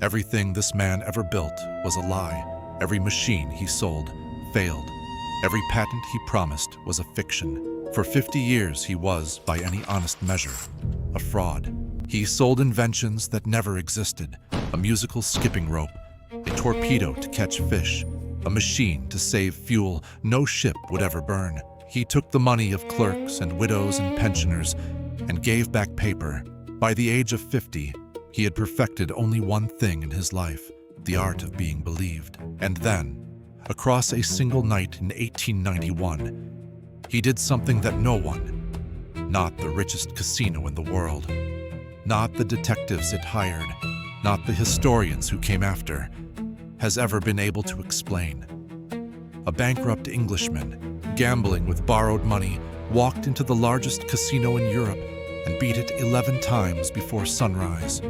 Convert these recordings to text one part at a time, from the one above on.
Everything this man ever built was a lie. Every machine he sold failed. Every patent he promised was a fiction. For 50 years he was, by any honest measure, a fraud. He sold inventions that never existed: a musical skipping rope, a torpedo to catch fish, a machine to save fuel no ship would ever burn. He took the money of clerks and widows and pensioners and gave back paper. By the age of 50, he had perfected only one thing in his life: the art of being believed. And then, across a single night in 1891, he did something that no one, not the richest casino in the world, not the detectives it hired, not the historians who came after, has ever been able to explain. A bankrupt Englishman, gambling with borrowed money, walked into the largest casino in Europe and beat it 11 times before sunrise.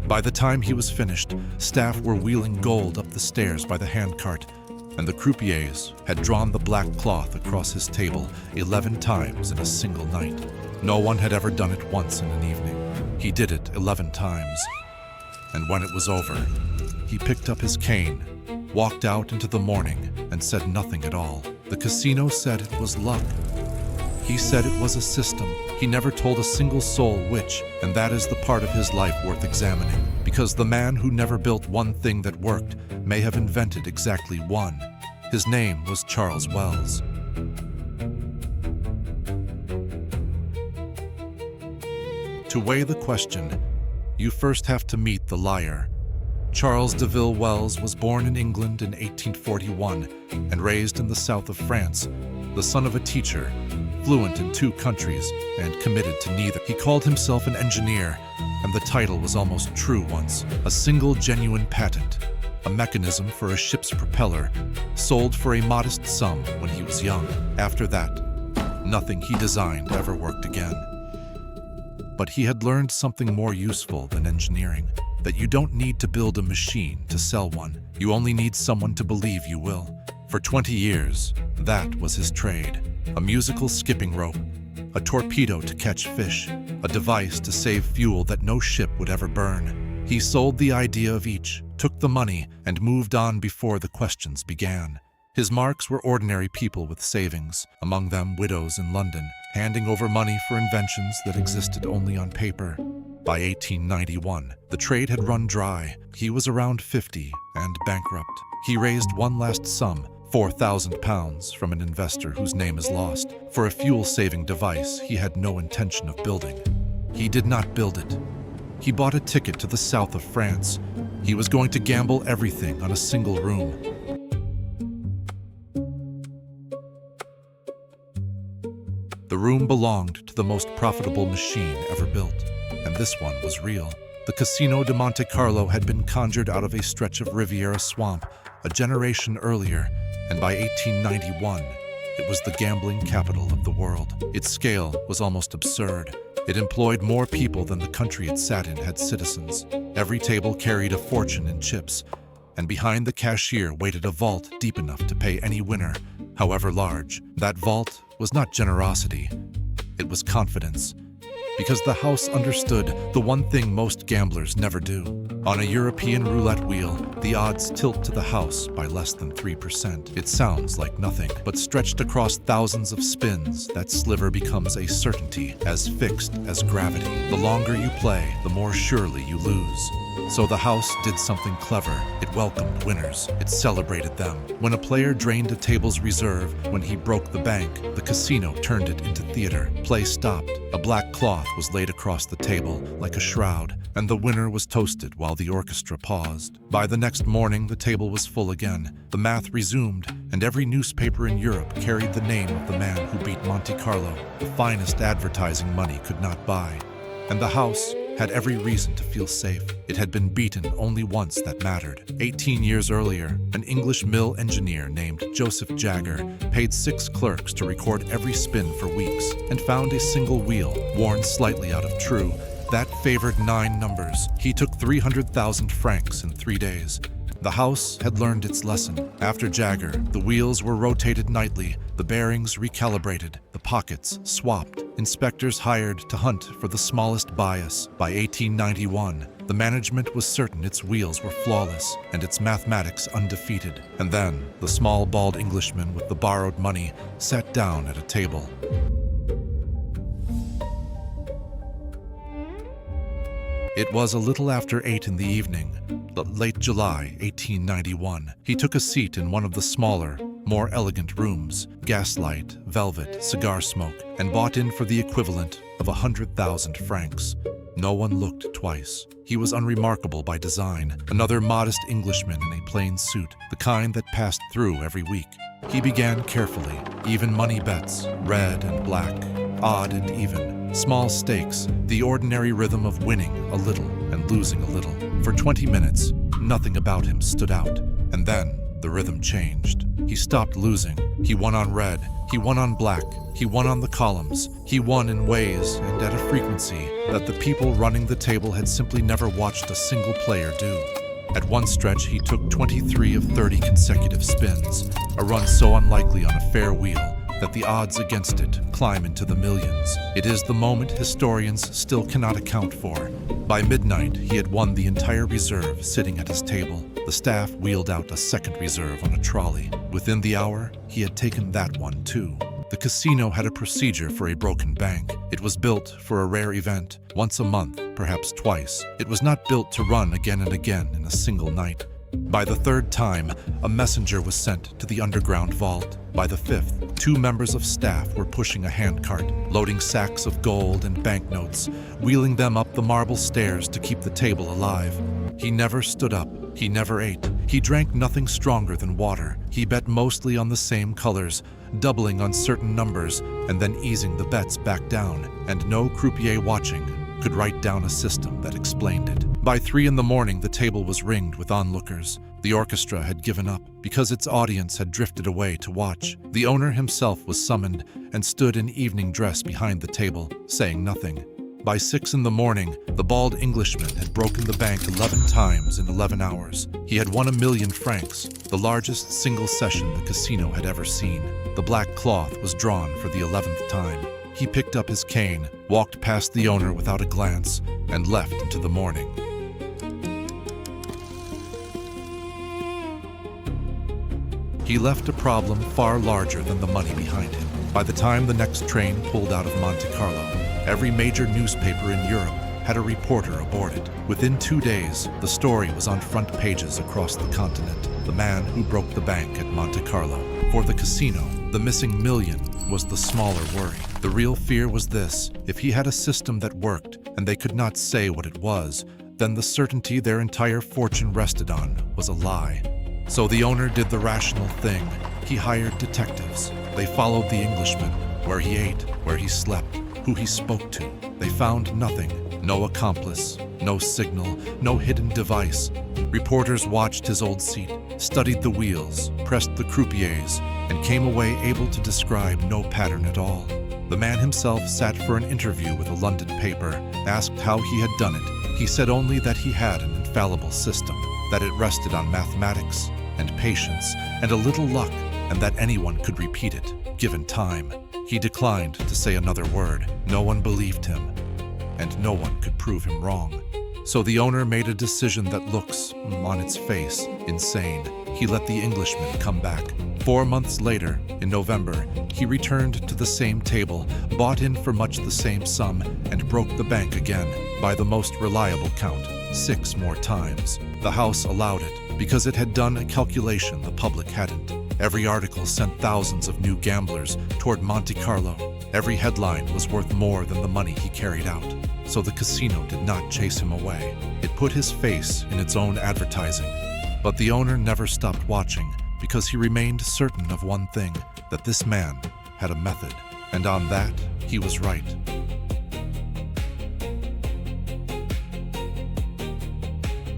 By the time he was finished, staff were wheeling gold up the stairs by the handcart, and the croupiers had drawn the black cloth across his table 11 times in a single night. No one had ever done it once in an evening. He did it 11 times. And when it was over, he picked up his cane, walked out into the morning, and said nothing at all. The casino said it was luck. He said it was a system. He never told a single soul which, and that is the part of his life worth examining, because the man who never built one thing that worked may have invented exactly one. His name was Charles Wells. To weigh the question, you first have to meet the liar. Charles Deville Wells was born in England in 1841 and raised in the south of France, the son of a teacher, fluent in 2 countries and committed to neither. He called himself an engineer, and the title was almost true once. A single genuine patent, a mechanism for a ship's propeller, sold for a modest sum when he was young. After that, nothing he designed ever worked again. But he had learned something more useful than engineering: that you don't need to build a machine to sell one. You only need someone to believe you will. For 20 years, that was his trade. A musical skipping rope, a torpedo to catch fish, a device to save fuel that no ship would ever burn. He sold the idea of each, took the money, and moved on before the questions began. His marks were ordinary people with savings, among them widows in London, handing over money for inventions that existed only on paper. By 1891, the trade had run dry. He was around 50 and bankrupt. He raised one last sum, £4,000, from an investor whose name is lost, for a fuel-saving device he had no intention of building. He did not build it. He bought a ticket to the south of France. He was going to gamble everything on a single room. The room belonged to the most profitable machine ever built, and this one was real. The Casino de Monte Carlo had been conjured out of a stretch of Riviera swamp a generation earlier, and by 1891, it was the gambling capital of the world. Its scale was almost absurd. It employed more people than the country it sat in had citizens. Every table carried a fortune in chips, and behind the cashier waited a vault deep enough to pay any winner, however large. That vault was not generosity, it was confidence. Because the house understood the one thing most gamblers never do. On a European roulette wheel, the odds tilt to the house by less than 3%. It sounds like nothing, but stretched across thousands of spins, that sliver becomes a certainty, as fixed as gravity. The longer you play, the more surely you lose. So the house did something clever. It welcomed winners. It celebrated them. When a player drained a table's reserve, when he broke the bank, the casino turned it into theater. Play stopped. A black cloth was laid across the table like a shroud, and the winner was toasted while the orchestra paused. By the next morning, the table was full again. The math resumed, and every newspaper in Europe carried the name of the man who beat Monte Carlo, the finest advertising money could not buy. And the house had every reason to feel safe. It had been beaten only once that mattered. 18 years earlier, an English mill engineer named Joseph Jagger paid 6 clerks to record every spin for weeks and found a single wheel, worn slightly out of true, that favored 9 numbers. He took 300,000 francs in 3 days. The house had learned its lesson. After Jagger, the wheels were rotated nightly, the bearings recalibrated, the pockets swapped, inspectors hired to hunt for the smallest bias. By 1891, The management was certain its wheels were flawless and its mathematics undefeated. And then, the small, bald Englishman with the borrowed money sat down at a table. It was a little after 8 in the evening, late July 1891. He took a seat in one of the smaller, more elegant rooms, gaslight, velvet, cigar smoke, and bought in for the equivalent of 100,000 francs. No one looked twice. He was unremarkable by design, another modest Englishman in a plain suit, the kind that passed through every week. He began carefully, even money bets, red and black, odd and even, small stakes, the ordinary rhythm of winning a little and losing a little. For 20 minutes, nothing about him stood out, and then the rhythm changed. He stopped losing. He won on red, he won on black, he won on the columns. He won in ways and at a frequency that the people running the table had simply never watched a single player do. At one stretch, he took 23 of 30 consecutive spins, a run so unlikely on a fair wheel that the odds against it climb into the millions. It is the moment historians still cannot account for. By midnight, he had won the entire reserve sitting at his table. The staff wheeled out a second reserve on a trolley. Within the hour, he had taken that one too. The casino had a procedure for a broken bank. It was built for a rare event, once a month, perhaps twice. It was not built to run again and again in a single night. By the third time, a messenger was sent to the underground vault. By the fifth, 2 members of staff were pushing a handcart, loading sacks of gold and banknotes, wheeling them up the marble stairs to keep the table alive. He never stood up. He never ate. He drank nothing stronger than water. He bet mostly on the same colors, doubling on certain numbers and then easing the bets back down, and no croupier watching could write down a system that explained it. By 3 in the morning, the table was ringed with onlookers. The orchestra had given up because its audience had drifted away to watch. The owner himself was summoned and stood in evening dress behind the table, saying nothing. By 6 in the morning, the bald Englishman had broken the bank 11 times in 11 hours. He had won 1,000,000 francs, the largest single session the casino had ever seen. The black cloth was drawn for the 11th time. He picked up his cane, walked past the owner without a glance, and left into the morning. He left a problem far larger than the money behind him. By the time the next train pulled out of Monte Carlo, every major newspaper in Europe had a reporter aboard it. Within 2 days, the story was on front pages across the continent. The man who broke the bank at Monte Carlo. For the casino, the missing million was the smaller worry. The real fear was this: if he had a system that worked and they could not say what it was, then the certainty their entire fortune rested on was a lie. So the owner did the rational thing. He hired detectives. They followed the Englishman, where he ate, where he slept, who he spoke to. They found nothing. No accomplice, no signal, no hidden device. Reporters watched his old seat, studied the wheels, pressed the croupiers, and came away able to describe no pattern at all. The man himself sat for an interview with a London paper, asked how he had done it. He said only that he had an infallible system, that it rested on mathematics and patience and a little luck, and that anyone could repeat it, given time. He declined to say another word. No one believed him, and no one could prove him wrong. So the owner made a decision that looks, on its face, insane. He let the Englishman come back. 4 months later, in November, he returned to the same table, bought in for much the same sum, and broke the bank again, by the most reliable count, 6 more times. The House allowed it, because it had done a calculation the public hadn't. Every article sent thousands of new gamblers toward Monte Carlo. Every headline was worth more than the money he carried out. So the casino did not chase him away. It put his face in its own advertising. But the owner never stopped watching, because he remained certain of one thing, that this man had a method. And on that, he was right.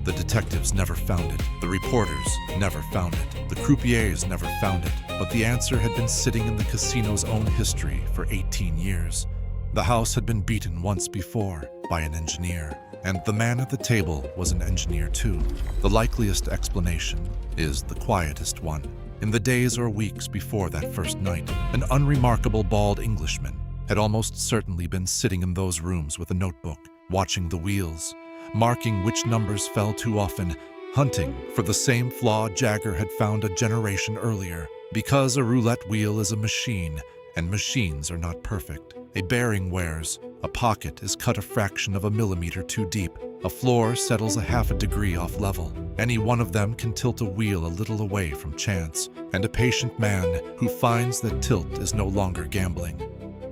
The detectives never found it. The reporters never found it. The croupiers never found it. But the answer had been sitting in the casino's own history for 18 years. The house had been beaten once before by an engineer, and the man at the table was an engineer too. The likeliest explanation is the quietest one. In the days or weeks before that first night, an unremarkable bald Englishman had almost certainly been sitting in those rooms with a notebook, watching the wheels. marking which numbers fell too often, hunting for the same flaw Jagger had found a generation earlier. Because a roulette wheel is a machine, and machines are not perfect. A bearing wears, a pocket is cut a fraction of a millimeter too deep, a floor settles a half a degree off level. Any one of them can tilt a wheel a little away from chance, and a patient man who finds that tilt is no longer gambling.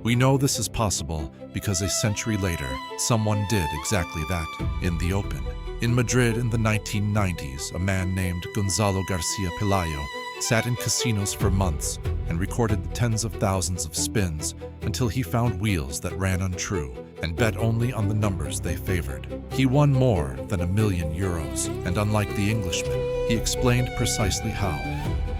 We know this is possible because a century later, someone did exactly that in the open. In Madrid in the 1990s, a man named Gonzalo Garcia Pelayo sat in casinos for months and recorded the tens of thousands of spins until he found wheels that ran untrue and bet only on the numbers they favored. He won more than €1 million, and unlike the Englishman, he explained precisely how.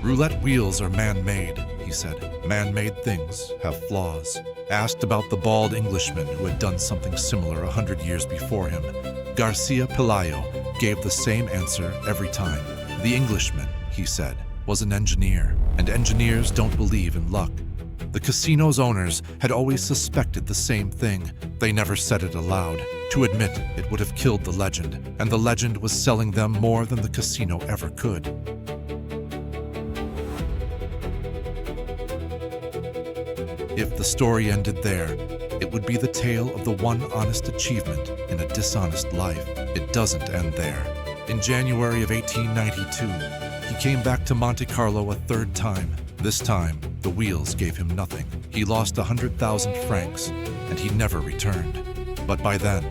Roulette wheels are man-made, he said. Man-made things have flaws. Asked about the bald Englishman who had done something similar 100 years before him, Garcia Pelayo gave the same answer every time. The Englishman, he said, was an engineer, and engineers don't believe in luck. The casino's owners had always suspected the same thing. They never said it aloud. To admit it would have killed the legend, and the legend was selling them more than the casino ever could. If the story ended there, it would be the tale of the one honest achievement in a dishonest life. It doesn't end there. In January of 1892, he came back to Monte Carlo a third time. This time, the wheels gave him nothing. He lost 100,000 francs, and he never returned. But by then,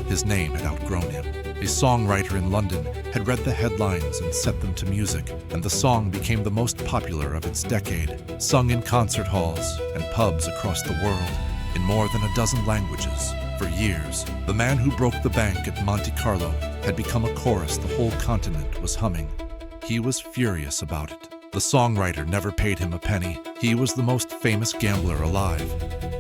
his name had outgrown him. A songwriter in London had read the headlines and set them to music, and the song became the most popular of its decade, sung in concert halls and pubs across the world in more than a dozen languages. For years, the man who broke the bank at Monte Carlo had become a chorus the whole continent was humming. He was furious about it. The songwriter never paid him a penny. He was the most famous gambler alive,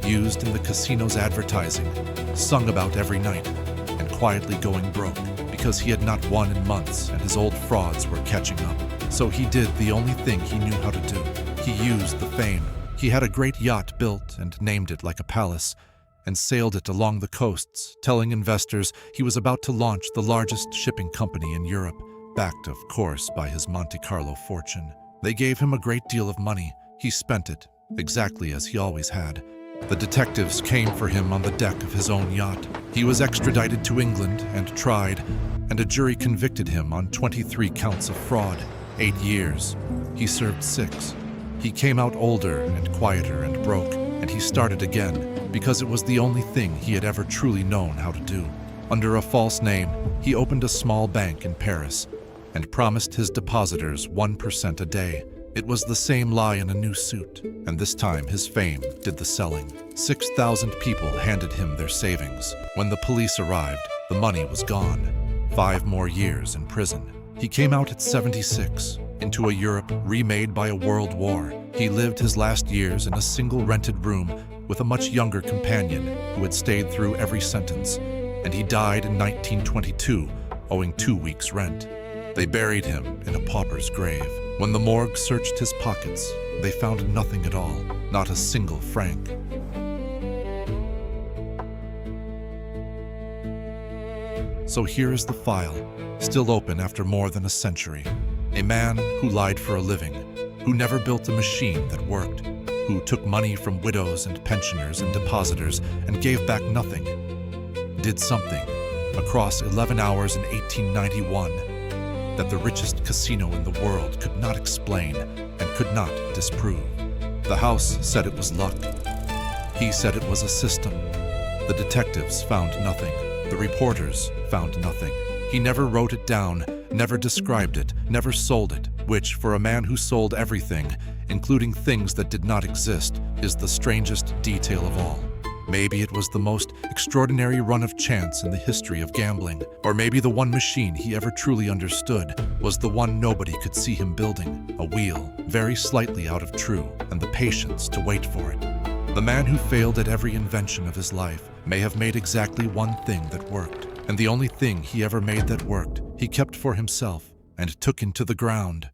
used in the casino's advertising, sung about every night, and quietly going broke because he had not won in months and his old frauds were catching up. So he did the only thing he knew how to do. He used the fame. He had a great yacht built and named it like a palace, and sailed it along the coasts, telling investors he was about to launch the largest shipping company in Europe, backed, of course, by his Monte Carlo fortune. They gave him a great deal of money. He spent it, exactly as he always had. The detectives came for him on the deck of his own yacht. He was extradited to England and tried, and a jury convicted him on 23 counts of fraud. 8 years. He served 6. He came out older and quieter and broke, and he started again, because it was the only thing he had ever truly known how to do. Under a false name, he opened a small bank in Paris and promised his depositors 1% a day. It was the same lie in a new suit, and this time his fame did the selling. 6,000 people handed him their savings. When the police arrived, the money was gone. 5 more years in prison. He came out at 76, into a Europe remade by a world war. He lived his last years in a single rented room with a much younger companion who had stayed through every sentence, and he died in 1922, owing 2 weeks' rent. They buried him in a pauper's grave. When the morgue searched his pockets, they found nothing at all, not a single franc. So here is the file, still open after more than a century. A man who lied for a living, who never built a machine that worked, who took money from widows and pensioners and depositors and gave back nothing, did something across 11 hours in 1891 that the richest casino in the world could not explain and could not disprove. The house said it was luck. He said it was a system. The detectives found nothing. The reporters found nothing. He never wrote it down, never described it, never sold it, which, for a man who sold everything, including things that did not exist, is the strangest detail of all. Maybe it was the most extraordinary run of chance in the history of gambling, or maybe the one machine he ever truly understood was the one nobody could see him building, a wheel, very slightly out of true, and the patience to wait for it. The man who failed at every invention of his life may have made exactly one thing that worked, and the only thing he ever made that worked, he kept for himself and took into the ground.